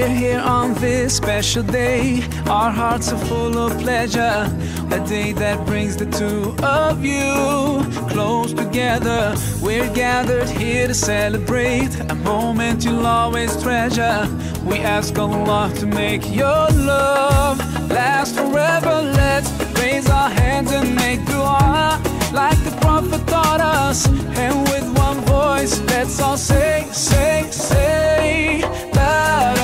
We're here on this special day. Our hearts are full of pleasure. A day that brings the two of you close together. We're gathered here to celebrate a moment you'll always treasure. We ask Allah to make your love last forever. Let's raise our hands and make dua like the Prophet taught us. And with one voice, let's all say,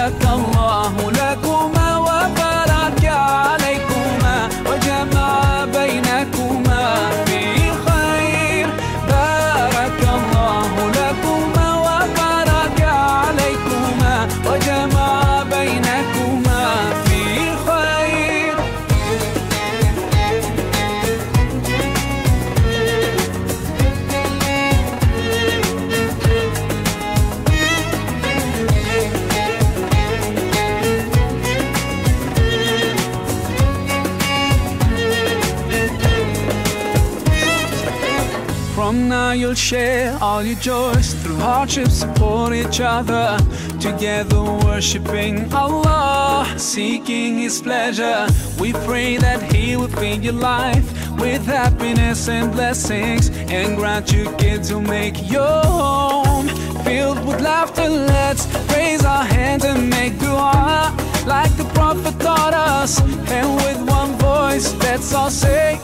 Barakallahu lakuma wa baraka alaykuma wa jama'a baynakuma fi khair. Barakallahu lakuma wa baraka alaykuma wa jama'a baynakuma fi khair. From now you'll share all your joys. Through hardship support each other. Together worshiping Allah, seeking His pleasure. We pray that He will fill your life with happiness and blessings, and grant you kids who make your home filled with laughter. Let's raise our hands and make dua like the Prophet taught us. And with one voice, let's all say